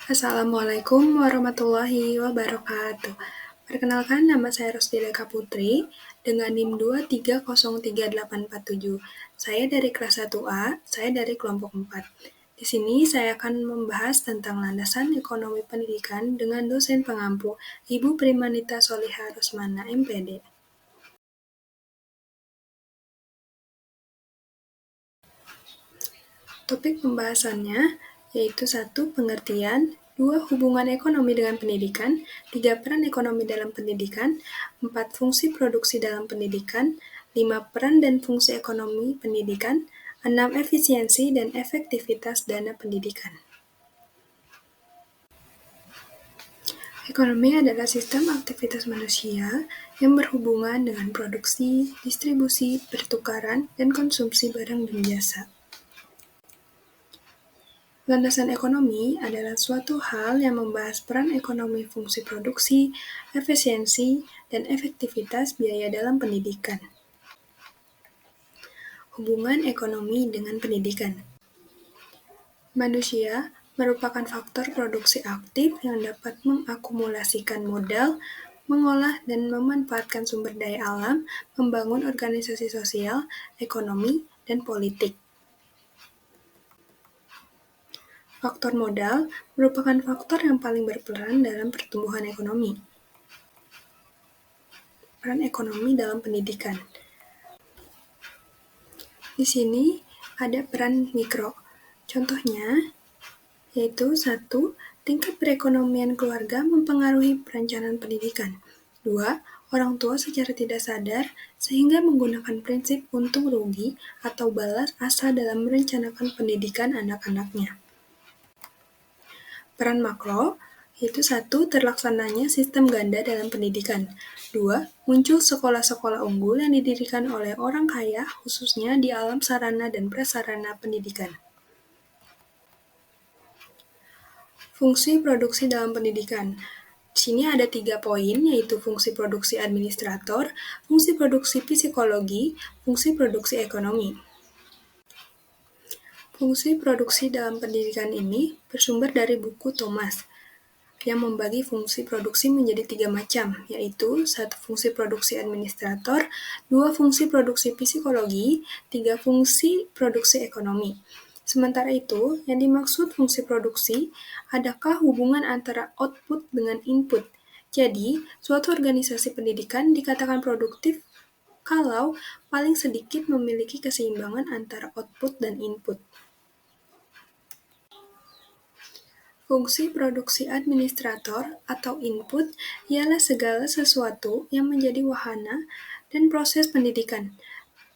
Assalamualaikum warahmatullahi wabarakatuh. Perkenalkan, nama saya Rosdileka Putri dengan NIM 2303847. Saya dari kelas 1A, saya dari kelompok 4. Di sini saya akan membahas tentang landasan ekonomi pendidikan dengan dosen pengampu Ibu Primanita Solihah Rosmana, MPD. Topik pembahasannya yaitu 1. Pengertian, 2. Hubungan ekonomi dengan pendidikan, 3. Peran ekonomi dalam pendidikan, 4. Fungsi produksi dalam pendidikan, 5. Peran dan fungsi ekonomi pendidikan, 6. Efisiensi dan efektivitas dana pendidikan. Ekonomi adalah sistem aktivitas manusia yang berhubungan dengan produksi, distribusi, pertukaran, dan konsumsi barang dan jasa. Landasan ekonomi adalah suatu hal yang membahas peran ekonomi fungsi produksi, efisiensi, dan efektivitas biaya dalam pendidikan. Hubungan ekonomi dengan pendidikan. Manusia merupakan faktor produksi aktif yang dapat mengakumulasikan modal, mengolah dan memanfaatkan sumber daya alam, membangun organisasi sosial, ekonomi, dan politik. Faktor modal merupakan faktor yang paling berperan dalam pertumbuhan ekonomi. Peran ekonomi dalam pendidikan. Di sini ada peran mikro. Contohnya yaitu 1. Tingkat perekonomian keluarga mempengaruhi perencanaan pendidikan. 2. Orang tua secara tidak sadar sehingga menggunakan prinsip untung rugi atau balas asa dalam merencanakan pendidikan anak-anaknya. Peran makro yaitu 1. Terlaksananya sistem ganda dalam pendidikan. 2. Muncul sekolah-sekolah unggul yang didirikan oleh orang kaya khususnya di alam sarana dan prasarana pendidikan. Fungsi produksi dalam pendidikan. Di sini ada 3 poin, yaitu fungsi produksi administrator, fungsi produksi psikologi, fungsi produksi ekonomi. Fungsi produksi dalam pendidikan ini bersumber dari buku Thomas, yang membagi fungsi produksi menjadi 3 macam, yaitu 1. Fungsi produksi administrator, 2. Fungsi produksi psikologi, 3. Fungsi produksi ekonomi. Sementara itu, yang dimaksud fungsi produksi, adakah hubungan antara output dengan input. Jadi, suatu organisasi pendidikan dikatakan produktif kalau paling sedikit memiliki keseimbangan antara output dan input. Fungsi produksi administrator atau input ialah segala sesuatu yang menjadi wahana dan proses pendidikan.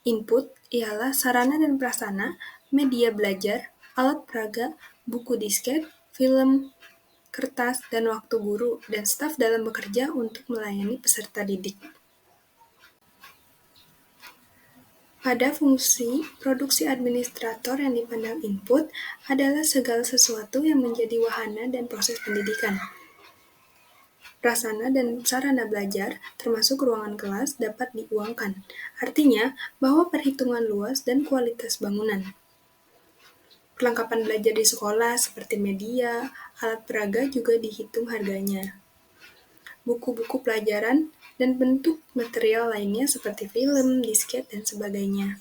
Input ialah sarana dan prasarana, media belajar, alat peraga, buku disket, film, kertas, dan waktu guru dan staf dalam bekerja untuk melayani peserta didik. Pada fungsi produksi administrator yang dipandang input adalah segala sesuatu yang menjadi wahana dan proses pendidikan. Prasarana dan sarana belajar, termasuk ruangan kelas, dapat diuangkan. Artinya bahwa perhitungan luas dan kualitas bangunan. Perlengkapan belajar di sekolah seperti media, alat peraga juga dihitung harganya. Buku-buku pelajaran dan bentuk material lainnya seperti film, disket, dan sebagainya.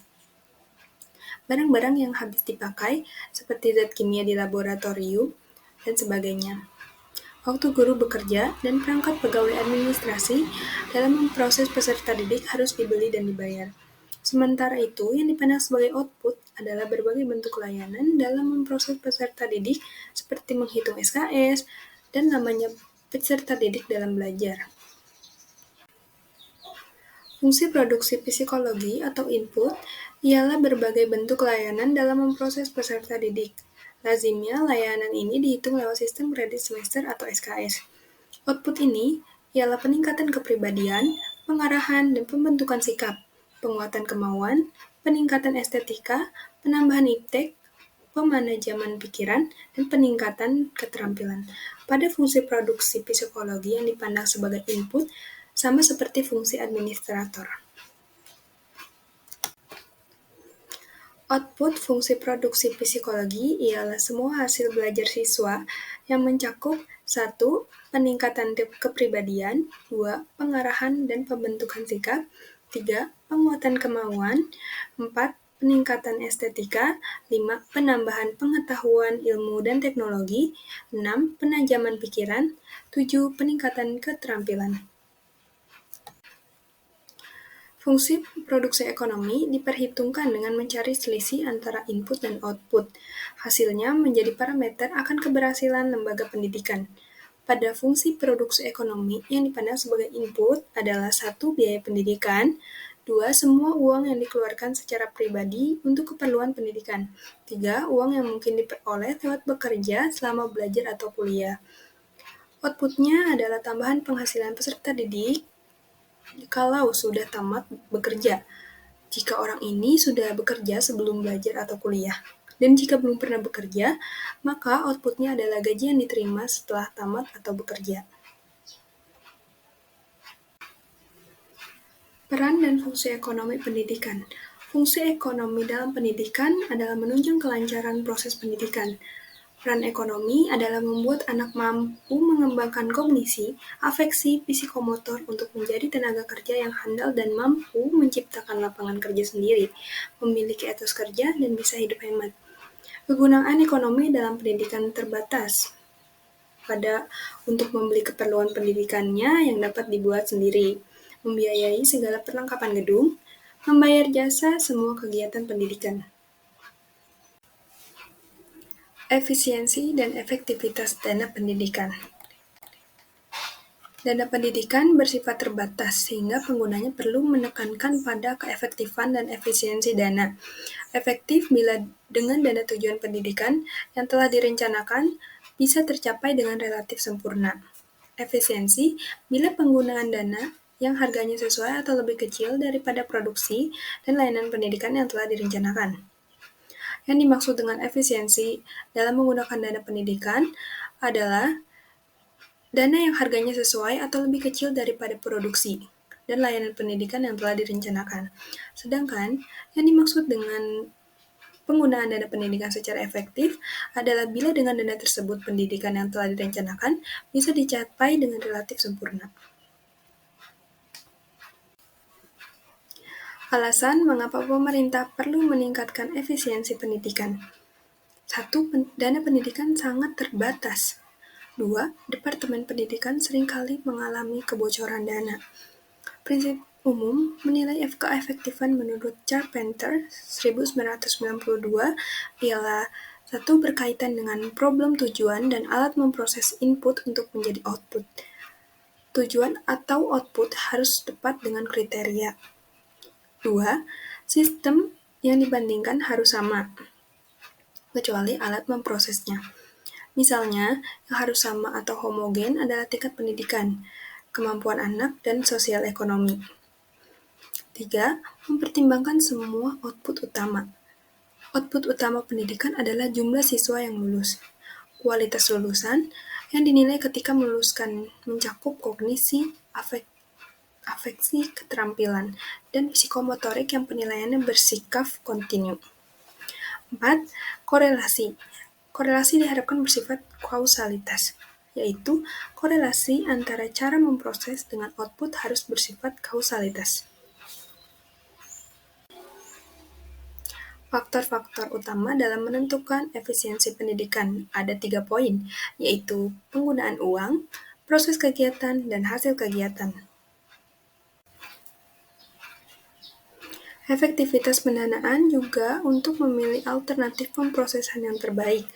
Barang-barang yang habis dipakai seperti zat kimia di laboratorium dan sebagainya. Waktu guru bekerja dan perangkat pegawai administrasi dalam memproses peserta didik harus dibeli dan dibayar. Sementara itu, yang dipandang sebagai output adalah berbagai bentuk layanan dalam memproses peserta didik seperti menghitung SKS dan namanya peserta didik dalam belajar. Fungsi produksi psikologi atau input ialah berbagai bentuk layanan dalam memproses peserta didik. Lazimnya, layanan ini dihitung lewat sistem kredit semester atau SKS. Output ini ialah peningkatan kepribadian, pengarahan dan pembentukan sikap, penguatan kemauan, peningkatan estetika, penambahan iptek, pemanajemen pikiran, dan peningkatan keterampilan. Pada fungsi produksi psikologi yang dipandang sebagai input, sama seperti fungsi administrator. Output fungsi produksi psikologi ialah semua hasil belajar siswa yang mencakup 1. Peningkatan kepribadian, 2. Pengarahan dan pembentukan sikap, 3. Penguatan kemauan, 4. Peningkatan estetika, 5. Penambahan pengetahuan, ilmu, dan teknologi, 6. Penajaman pikiran, 7. Peningkatan keterampilan. Fungsi produksi ekonomi diperhitungkan dengan mencari selisih antara input dan output. Hasilnya menjadi parameter akan keberhasilan lembaga pendidikan. Pada fungsi produksi ekonomi yang dipandang sebagai input adalah 1. Biaya pendidikan, 2. Semua uang yang dikeluarkan secara pribadi untuk keperluan pendidikan, 3. Uang yang mungkin diperoleh lewat bekerja selama belajar atau kuliah. Outputnya adalah tambahan penghasilan peserta didik kalau sudah tamat bekerja, jika orang ini sudah bekerja sebelum belajar atau kuliah. Dan jika belum pernah bekerja, maka outputnya adalah gaji yang diterima setelah tamat atau bekerja. Peran dan fungsi ekonomi pendidikan. Fungsi ekonomi dalam pendidikan adalah menunjang kelancaran proses pendidikan. Peran ekonomi adalah membuat anak mampu mengembangkan kognisi, afeksi, psikomotor untuk menjadi tenaga kerja yang handal dan mampu menciptakan lapangan kerja sendiri, memiliki etos kerja, dan bisa hidup hemat. Kegunaan ekonomi dalam pendidikan terbatas untuk membeli keperluan pendidikannya yang dapat dibuat sendiri, membiayai segala perlengkapan gedung, membayar jasa semua kegiatan pendidikan. Efisiensi dan efektivitas dana pendidikan. Dana pendidikan bersifat terbatas sehingga penggunanya perlu menekankan pada keefektifan dan efisiensi dana. Efektif bila dengan dana tujuan pendidikan yang telah direncanakan bisa tercapai dengan relatif sempurna. Efisiensi bila penggunaan dana yang harganya sesuai atau lebih kecil daripada produksi dan layanan pendidikan yang telah direncanakan. Yang dimaksud dengan efisiensi dalam menggunakan dana pendidikan adalah dana yang harganya sesuai atau lebih kecil daripada produksi dan layanan pendidikan yang telah direncanakan. Sedangkan yang dimaksud dengan penggunaan dana pendidikan secara efektif adalah bila dengan dana tersebut pendidikan yang telah direncanakan bisa dicapai dengan relatif sempurna. Alasan mengapa pemerintah perlu meningkatkan efisiensi pendidikan. 1. Dana pendidikan sangat terbatas. 2. Departemen Pendidikan seringkali mengalami kebocoran dana. Prinsip umum menilai keefektifan menurut Carpenter 1992 ialah 1. Berkaitan dengan problem tujuan dan alat memproses input untuk menjadi output. Tujuan atau output harus tepat dengan kriteria. 2. Sistem yang dibandingkan harus sama, kecuali alat memprosesnya. Misalnya, yang harus sama atau homogen adalah tingkat pendidikan, kemampuan anak, dan sosial ekonomi. 3. Mempertimbangkan semua output utama. Output utama pendidikan adalah jumlah siswa yang lulus. Kualitas lulusan yang dinilai ketika meluluskan mencakup kognisi, afeksi, keterampilan, dan psikomotorik yang penilaiannya bersikap kontinu. 4. Korelasi. Korelasi diharapkan bersifat kausalitas, yaitu korelasi antara cara memproses dengan output harus bersifat kausalitas. Faktor-faktor utama dalam menentukan efisiensi pendidikan ada 3 poin, yaitu penggunaan uang, proses kegiatan, dan hasil kegiatan. Efektivitas pendanaan juga untuk memilih alternatif pemrosesan yang terbaik,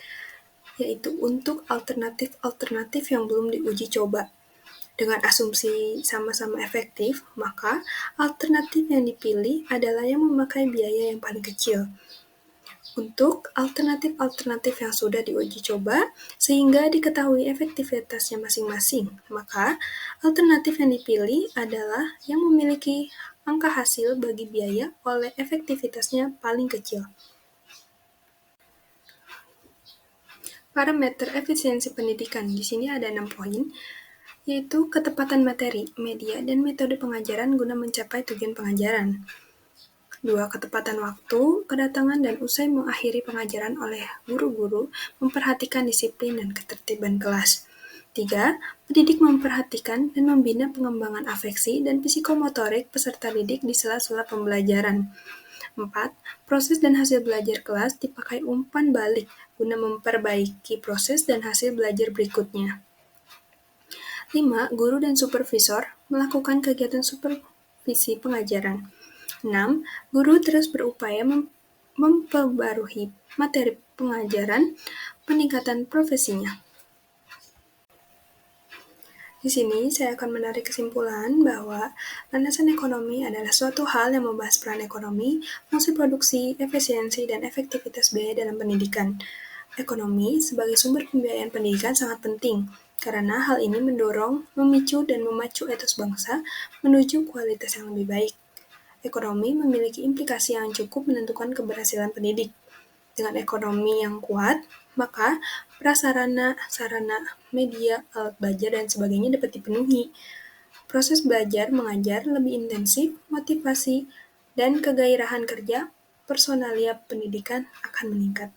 yaitu untuk alternatif-alternatif yang belum diuji coba. Dengan asumsi sama-sama efektif, maka alternatif yang dipilih adalah yang memakai biaya yang paling kecil. Untuk alternatif-alternatif yang sudah diuji coba, sehingga diketahui efektivitasnya masing-masing, maka alternatif yang dipilih adalah yang memiliki angka hasil bagi biaya oleh efektivitasnya paling kecil. Parameter efisiensi pendidikan di sini ada 6 poin, yaitu ketepatan materi, media, dan metode pengajaran guna mencapai tujuan pengajaran. 2. Ketepatan waktu, kedatangan dan usai mengakhiri pengajaran oleh guru-guru memperhatikan disiplin dan ketertiban kelas. 3. Pendidik memperhatikan dan membina pengembangan afeksi dan psikomotorik peserta didik di sela-sela pembelajaran. 4. Proses dan hasil belajar kelas dipakai umpan balik guna memperbaiki proses dan hasil belajar berikutnya. 5. Guru dan supervisor melakukan kegiatan supervisi pengajaran. 6. Guru terus berupaya memperbarui materi pengajaran peningkatan profesinya. Di sini saya akan menarik kesimpulan bahwa landasan ekonomi adalah suatu hal yang membahas peran ekonomi, fungsi produksi, efisiensi, dan efektivitas biaya dalam pendidikan. Ekonomi sebagai sumber pembiayaan pendidikan sangat penting, karena hal ini mendorong, memicu, dan memacu etos bangsa menuju kualitas yang lebih baik. Ekonomi memiliki implikasi yang cukup menentukan keberhasilan pendidik. Dengan ekonomi yang kuat, maka prasarana, sarana, media, alat belajar, dan sebagainya dapat dipenuhi. Proses belajar mengajar lebih intensif, motivasi, dan kegairahan kerja personalia pendidikan akan meningkat.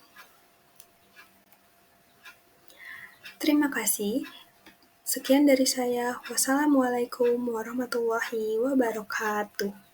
Terima kasih. Sekian dari saya. Wassalamualaikum warahmatullahi wabarakatuh.